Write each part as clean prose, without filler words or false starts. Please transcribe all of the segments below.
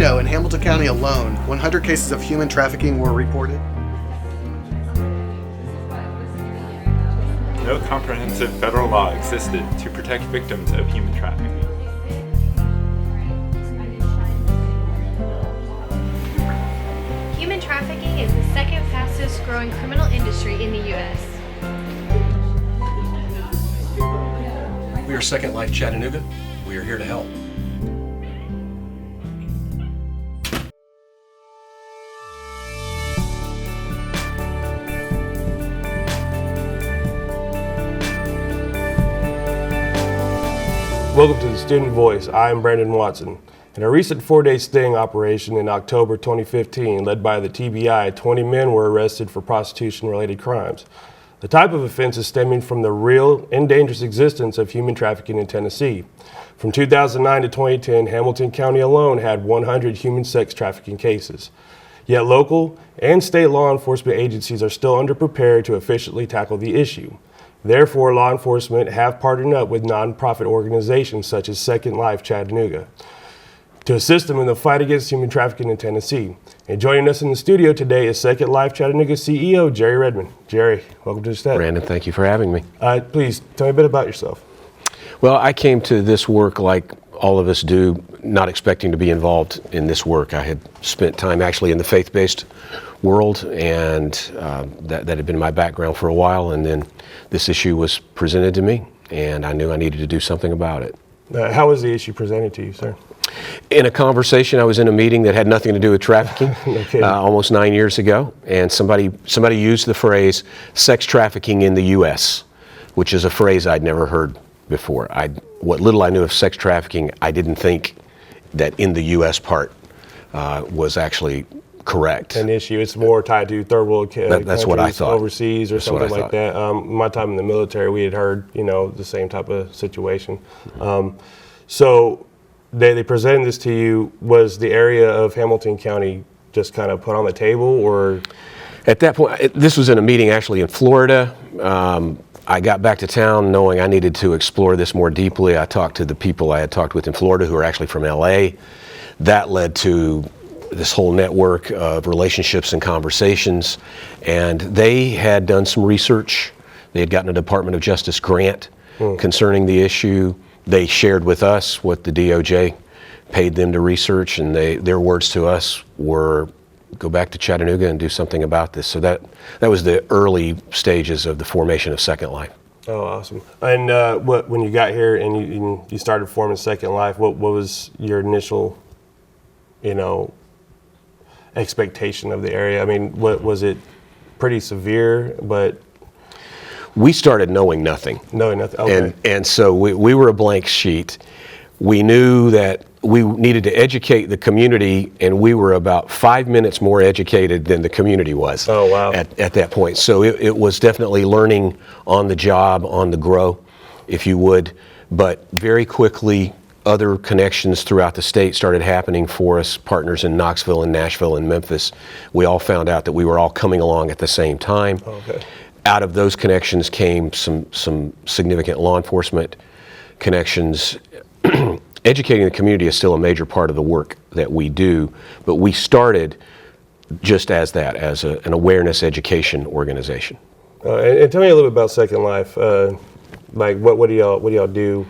know in Hamilton County alone, 100 cases of human trafficking were reported? No comprehensive federal law existed to protect victims of human trafficking. Human trafficking is the second fastest growing criminal industry in the U.S. We are Secondlife Chattanooga. We are here to help. Welcome to the Student Voice. I'm Brandon Watson. In a recent 4-day sting operation in October 2015, led by the TBI, 20 men were arrested for prostitution-related crimes. The type of offenses stemming from the real and dangerous existence of human trafficking in Tennessee. From 2009 to 2010, Hamilton County alone had 100 human sex trafficking cases. Yet local and state law enforcement agencies are still underprepared to efficiently tackle the issue. Therefore, law enforcement have partnered up with nonprofit organizations such as Secondlife Chattanooga to assist them in the fight against human trafficking in Tennessee. And joining us in the studio today is Secondlife Chattanooga CEO, Jerry Redman. Jerry, welcome to the stage. Brandon, thank you for having me. Please, tell me a bit about yourself. Well, I came to this work like all of us do, not expecting to be involved in this work. I had spent time actually in the faith-based world, and that had been my background for a while, and then this issue was presented to me, and I knew I needed to do something about it. How was the issue presented to you, sir? In a conversation, I was in a meeting that had nothing to do with trafficking. Okay. Almost 9 years ago, and somebody used the phrase sex trafficking in the U.S., which is a phrase I'd never heard before. What little I knew of sex trafficking, I didn't think that in the U.S. part was actually correct. An issue. It's more tied to third world that's what I thought. Overseas or That's something what I like that. My time in the military, we had heard, the same type of situation. So they presented this to you. Was the area of Hamilton County just kind of put on the table, or? At that point, this was in a meeting actually in Florida. I got back to town knowing I needed to explore this more deeply. I talked to the people I had talked with in Florida who are actually from LA. That led to this whole network of relationships and conversations, and they had done some research. They had gotten a Department of Justice grant concerning the issue. They shared with us what the DOJ paid them to research, and their words to us were, go back to Chattanooga and do something about this. So that was the early stages of the formation of Secondlife. Oh, awesome. And when you got here and you started forming Secondlife, what was your initial, expectation of the area? I mean, what was it? Pretty severe, but we started knowing nothing. Knowing nothing. Okay. And so we were a blank sheet. We knew that we needed to educate the community, and we were about 5 minutes more educated than the community was. Oh, wow. At that point. So it was definitely learning on the job, on the grow, if you would. But very quickly, other connections throughout the state started happening for us, partners in Knoxville and Nashville and Memphis. We all found out that we were all coming along at the same time. Okay. Out of those connections came some significant law enforcement connections. Educating the community is still a major part of the work that we do, but we started just as that, as an awareness education organization. And tell me a little bit about Secondlife. Like what do y'all do?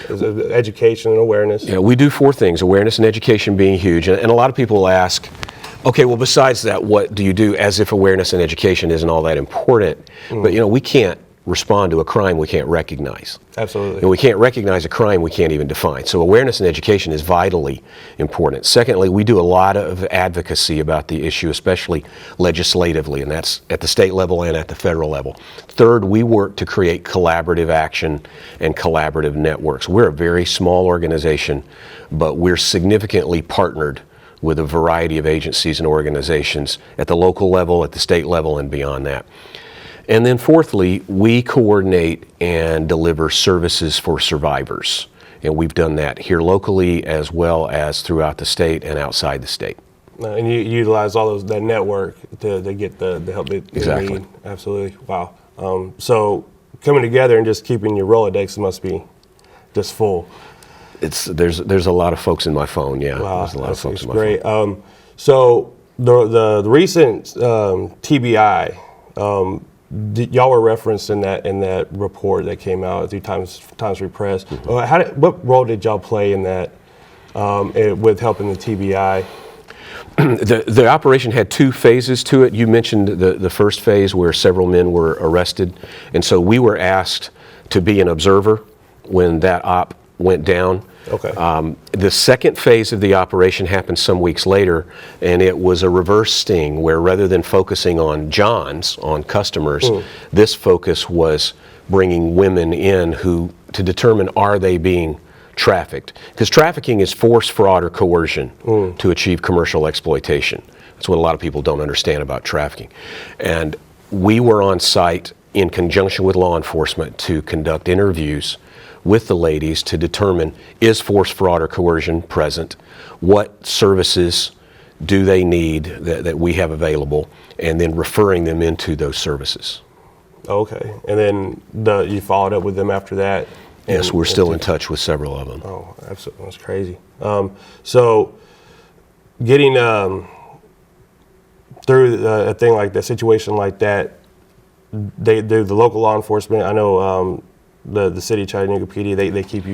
Is it education and awareness? Yeah, we do 4 things, awareness and education being huge. And a lot of people will ask, okay, well, besides that, what do you do, as if awareness and education isn't all that important? But, we can't respond to a crime we can't recognize. Absolutely. And we can't recognize a crime we can't even define. So awareness and education is vitally important. Secondly, we do a lot of advocacy about the issue, especially legislatively, and that's at the state level and at the federal level. Third, we work to create collaborative action and collaborative networks. We're a very small organization, but we're significantly partnered with a variety of agencies and organizations at the local level, at the state level, and beyond that. And then fourthly, we coordinate and deliver services for survivors. And we've done that here locally as well as throughout the state and outside the state. And you utilize all that network to get the help that you Exactly. need. Absolutely. Wow. So coming together and just keeping your Rolodex must be just full. There's a lot of folks in my phone. Yeah, Wow, there's a lot of folks in my great. phone. So the recent TBI, y'all were referenced in that report that came out through Times Free Press. What role did y'all play in that with helping the TBI? The operation had two phases to it. You mentioned the first phase where several men were arrested, and so we were asked to be an observer when that op went down. Okay. The second phase of the operation happened some weeks later, and it was a reverse sting where rather than focusing on on customers, this focus was bringing women in to determine are they being trafficked. Because trafficking is force, fraud, or coercion to achieve commercial exploitation. That's what a lot of people don't understand about trafficking. And we were on site in conjunction with law enforcement to conduct interviews with the ladies to determine is force, fraud, or coercion present, what services do they need that we have available, and then referring them into those services. Okay, and then you followed up with them after that? Yes, we're still in touch with several of them. Oh, absolutely, that's crazy. So getting through a thing like that, situation like that, the local law enforcement, I know the city of Chattanooga PD, they keep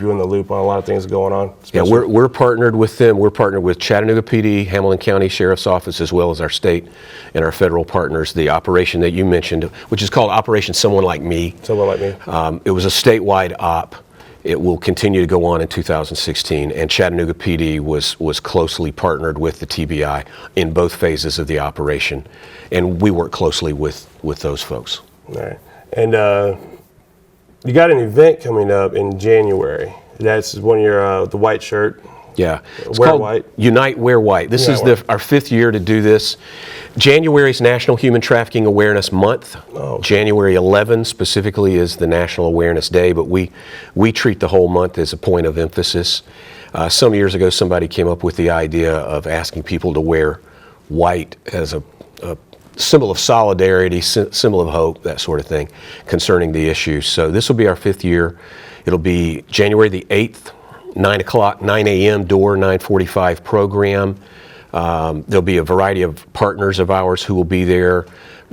you in the loop on a lot of things going on. Yeah, we're partnered with them. We're partnered with Chattanooga PD, Hamilton County Sheriff's Office, as well as our state and our federal partners. The operation that you mentioned, which is called Operation Someone Like Me. Someone Like Me. It was a statewide op. It will continue to go on in 2016, and Chattanooga PD was closely partnered with the TBI in both phases of the operation, and we work closely with those folks. All right. And you got an event coming up in January. That's when you're the white shirt. Yeah, it's Wear called White. Unite Wear White. This is our 5th year to do this. January is National Human Trafficking Awareness Month. Oh. January 11 specifically is the National Awareness Day, but we treat the whole month as a point of emphasis. Some years ago, somebody came up with the idea of asking people to wear white as a symbol of solidarity, symbol of hope, that sort of thing, concerning the issue. So this will be our 5th year. It'll be January the 8th, 9 a.m. door, 9:45 program. There'll be a variety of partners of ours who will be there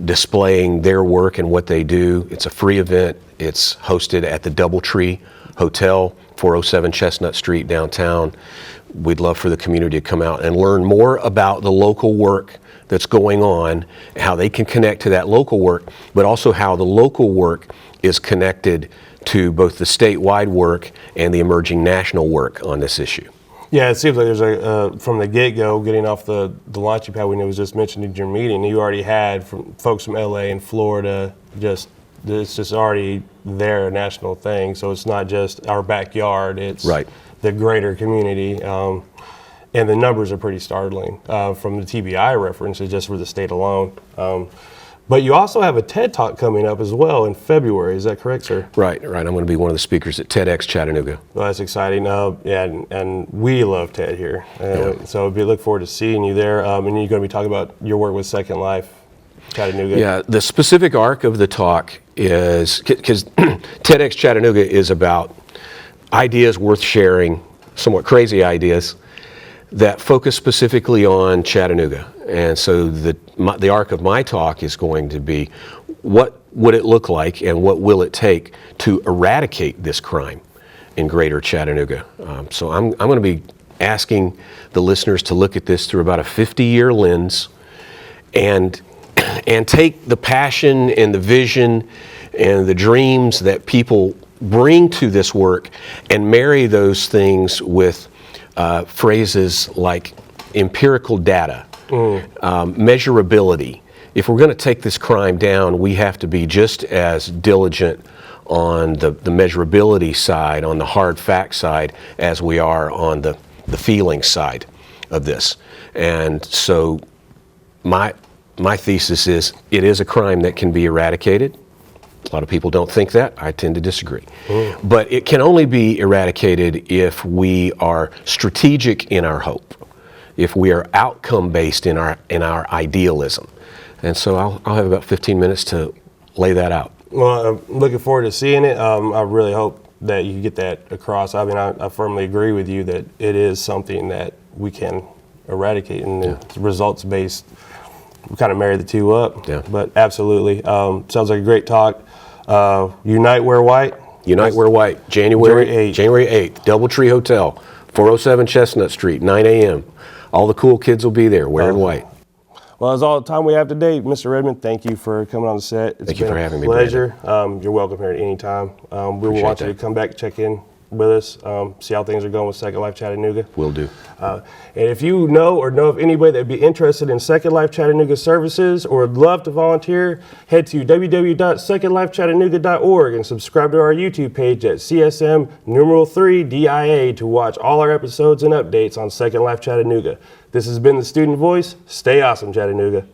displaying their work and what they do. It's a free event. It's hosted at the Doubletree Hotel, 407 Chestnut Street downtown. We'd love for the community to come out and learn more about the local work that's going on, how they can connect to that local work, but also how the local work is connected to both the statewide work and the emerging national work on this issue. Yeah, it seems like there's from the get-go, getting off the launching pad when it was just mentioned in your meeting, you already had folks from LA and Florida, it's just already there, a national thing. So it's not just our backyard, it's right. The greater community. And the numbers are pretty startling from the TBI references just for the state alone. But you also have a TED Talk coming up as well in February. Is that correct, sir? Right. I'm going to be one of the speakers at TEDx Chattanooga. Well, that's exciting. And we love TED here. So we look forward to seeing you there. And you're going to be talking about your work with Secondlife Chattanooga. Yeah, the specific arc of the talk is, because TEDx Chattanooga is about ideas worth sharing, somewhat crazy ideas, that focus specifically on Chattanooga. And so the arc of my talk is going to be, what would it look like and what will it take to eradicate this crime in greater Chattanooga? So I'm going to be asking the listeners to look at this through about a 50-year lens and take the passion and the vision and the dreams that people bring to this work and marry those things with phrases like empirical data, measurability. If we're going to take this crime down, we have to be just as diligent on the measurability side, on the hard fact side, as we are on the feeling side of this. And so my thesis is it is a crime that can be eradicated. A lot of people don't think that. I tend to disagree. But it can only be eradicated if we are strategic in our hope, if we are outcome-based in our idealism. And so I'll have about 15 minutes to lay that out. Well, I'm looking forward to seeing it. I really hope that you get that across. I mean, I firmly agree with you that it is something that we can eradicate, and it's results-based. We kind of marry the two up, but absolutely. Sounds like a great talk. Unite, Wear White. Unite, Wear White, January 8th, Doubletree Hotel, 407 Chestnut Street, 9 a.m. All the cool kids will be there wearing white. Well, that's all the time we have today. Mr. Redman, thank you for coming on the set. Thank you for having me, pleasure. You're welcome here at any time. We will want you to come back, check in with us, see how things are going with Second Life Chattanooga. Will do. And if you know of anybody that would be interested in Second Life Chattanooga services or would love to volunteer, head to www.secondlifechattanooga.org and subscribe to our YouTube page at CSM3DIA to watch all our episodes and updates on Second Life Chattanooga. This has been the Student Voice. Stay awesome, Chattanooga.